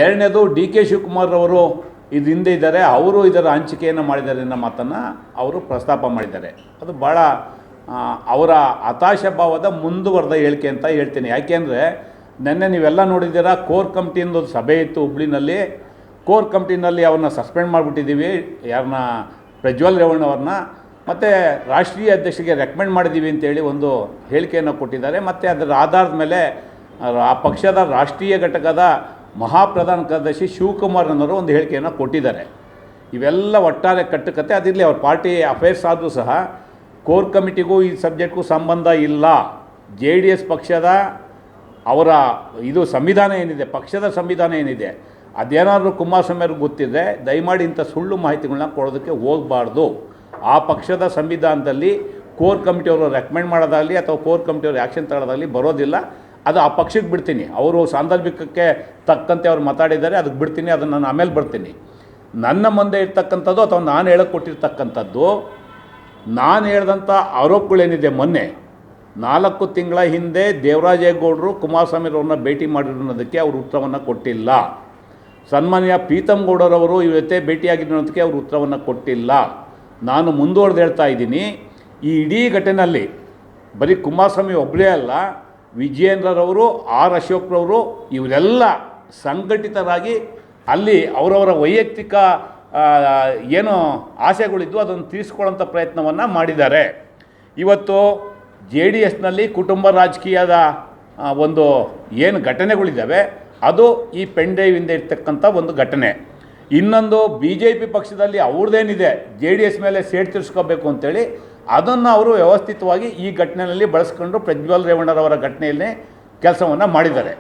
ಎರಡನೇದು D K Shivakumar ಅವರು ಇದು ಹಿಂದೆ ಇದ್ದಾರೆ, ಅವರು ಇದರ ಹಂಚಿಕೆಯನ್ನು ಮಾಡಿದ್ದಾರೆ ಅನ್ನೋ ಮಾತನ್ನು ಅವರು ಪ್ರಸ್ತಾಪ ಮಾಡಿದ್ದಾರೆ. ಅದು ಭಾಳ ಅವರ ಹತಾಶ ಭಾವದ ಮುಂದುವರೆದ ಹೇಳಿಕೆ ಅಂತ ಹೇಳ್ತೀನಿ. ಯಾಕೆಂದರೆ ನೆನ್ನೆ ನೀವೆಲ್ಲ ನೋಡಿದ್ದೀರಾ, ಕೋರ್ ಕಮಿಟಿಯಿಂದ ಒಂದು ಸಭೆ ಇತ್ತು ಹುಬ್ಳಿನಲ್ಲಿ. ಕೋರ್ ಕಮಿಟಿನಲ್ಲಿ ಅವ್ರನ್ನ ಸಸ್ಪೆಂಡ್ ಮಾಡಿಬಿಟ್ಟಿದ್ದೀವಿ, ಯಾರನ್ನ ಪ್ರಜ್ವಲ್ ರೇವಣ್ಣ ಅವ್ರನ್ನ, ಮತ್ತು ರಾಷ್ಟ್ರೀಯ ಅಧ್ಯಕ್ಷರಿಗೆ ರೆಕಮೆಂಡ್ ಮಾಡಿದ್ದೀವಿ ಅಂತೇಳಿ ಒಂದು ಹೇಳಿಕೆಯನ್ನು ಕೊಟ್ಟಿದ್ದಾರೆ. ಮತ್ತು ಅದರ ಆಧಾರದ ಮೇಲೆ ಆ ಪಕ್ಷದ ರಾಷ್ಟ್ರೀಯ ಘಟಕದ ಮಹಾಪ್ರಧಾನ ಕಾರ್ಯದರ್ಶಿ ಶಿವಕುಮಾರ್ ಅನ್ನೋರು ಒಂದು ಹೇಳಿಕೆಯನ್ನು ಕೊಟ್ಟಿದ್ದಾರೆ. ಇವೆಲ್ಲ ಒಟ್ಟಾರೆ ಕಟ್ಟುಕತೆ. ಅದಿರಲಿ, ಅವ್ರ ಪಾರ್ಟಿ ಅಫೇರ್ಸ್ ಆದರೂ ಸಹ ಕೋರ್ ಕಮಿಟಿಗೂ ಈ ಸಬ್ಜೆಕ್ಟ್ಗೂ ಸಂಬಂಧ ಇಲ್ಲ. JDS ಪಕ್ಷದ ಅವರ ಇದು ಸಂವಿಧಾನ ಏನಿದೆ, ಪಕ್ಷದ ಸಂವಿಧಾನ ಏನಿದೆ, ಅದೇನಾದರೂ ಕುಮಾರಸ್ವಾಮಿ ಅವ್ರಿಗೆ ಗೊತ್ತಿದೆ, ದಯಮಾಡಿ ಇಂಥ ಸುಳ್ಳು ಮಾಹಿತಿಗಳನ್ನ ಕೊಡೋದಕ್ಕೆ ಹೋಗಬಾರ್ದು. ಆ ಪಕ್ಷದ ಸಂವಿಧಾನದಲ್ಲಿ ಕೋರ್ ಕಮಿಟಿಯವರು ರೆಕಮೆಂಡ್ ಮಾಡೋದಾಗಲಿ ಅಥವಾ ಕೋರ್ ಕಮಿಟಿಯವರು ಆ್ಯಕ್ಷನ್ ತಗೊಳ್ಳೋದಾಗಲಿ ಬರೋದಿಲ್ಲ. ಅದು ಆ ಪಕ್ಷಕ್ಕೆ ಬಿಡ್ತೀನಿ. ಅವರು ಸಾಂದರ್ಭಿಕಕ್ಕೆ ತಕ್ಕಂತೆ ಅವ್ರು ಮಾತಾಡಿದ್ದಾರೆ, ಅದಕ್ಕೆ ಬಿಡ್ತೀನಿ, ಅದನ್ನು ನಾನು ಆಮೇಲೆ ಬರ್ತೀನಿ. ನನ್ನ ಮುಂದೆ ಇರ್ತಕ್ಕಂಥದ್ದು ಅಥವಾ ನಾನು ಹೇಳಕ್ಕೆ ಕೊಟ್ಟಿರ್ತಕ್ಕಂಥದ್ದು, ನಾನು ಹೇಳಿದಂಥ ಆರೋಪಗಳೇನಿದೆ, ಮೊನ್ನೆ 4 ತಿಂಗಳ ಹಿಂದೆ ದೇವರಾಜೇಗೌಡರು ಕುಮಾರಸ್ವಾಮಿರವ್ರನ್ನ ಭೇಟಿ ಮಾಡಿರೋದಕ್ಕೆ ಅವರು ಉತ್ತರವನ್ನು ಕೊಟ್ಟಿಲ್ಲ. ಸನ್ಮಾನ್ಯ ಪ್ರೀತಮ್ ಗೌಡರವರು ಇವತ್ತೇ ಭೇಟಿಯಾಗಿರೋದಕ್ಕೆ ಅವರು ಉತ್ತರವನ್ನು ಕೊಟ್ಟಿಲ್ಲ. ನಾನು ಮುಂದುವರೆದು ಹೇಳ್ತಾ ಇದ್ದೀನಿ, ಈ ಇಡೀ ಘಟನೆಯಲ್ಲಿ ಬರೀ ಕುಮಾರಸ್ವಾಮಿ ಒಬ್ಬರೇ ಅಲ್ಲ, ವಿಜಯೇಂದ್ರರವರು, ಆರ್ ಅಶೋಕ್ರವರು, ಇವರೆಲ್ಲ ಸಂಘಟಿತರಾಗಿ ಅಲ್ಲಿ ಅವರವರ ವೈಯಕ್ತಿಕ ಏನು ಆಸೆಗಳಿದ್ದು ಅದನ್ನು ತೀರಿಸ್ಕೊಳ್ಳೋಂಥ ಪ್ರಯತ್ನವನ್ನು ಮಾಡಿದ್ದಾರೆ. ಇವತ್ತು JDSನಲ್ಲಿ ಕುಟುಂಬ ರಾಜಕೀಯದ ಒಂದು ಏನು ಘಟನೆಗಳಿದ್ದಾವೆ, ಅದು ಈ ಪೆನ್ ಡ್ರೈವಿಂದ ಇರ್ತಕ್ಕಂಥ ಒಂದು ಘಟನೆ. ಇನ್ನೊಂದು BJP ಪಕ್ಷದಲ್ಲಿ ಅವ್ರದ್ದೇನಿದೆ, JDS ಮೇಲೆ ಸೇಡ್ ತೀರಿಸ್ಕೋಬೇಕು ಅಂತೇಳಿ ಅದನ್ನು ಅವರು ವ್ಯವಸ್ಥಿತವಾಗಿ ಈ ಘಟನೆಯಲ್ಲಿ ಬಳಸ್ಕೊಂಡು ಪ್ರಜ್ವಲ್ ರೇವಣ್ಣರವರ ಘಟನೆಯಲ್ಲಿ ಕೆಲಸವನ್ನು ಮಾಡಿದ್ದಾರೆ.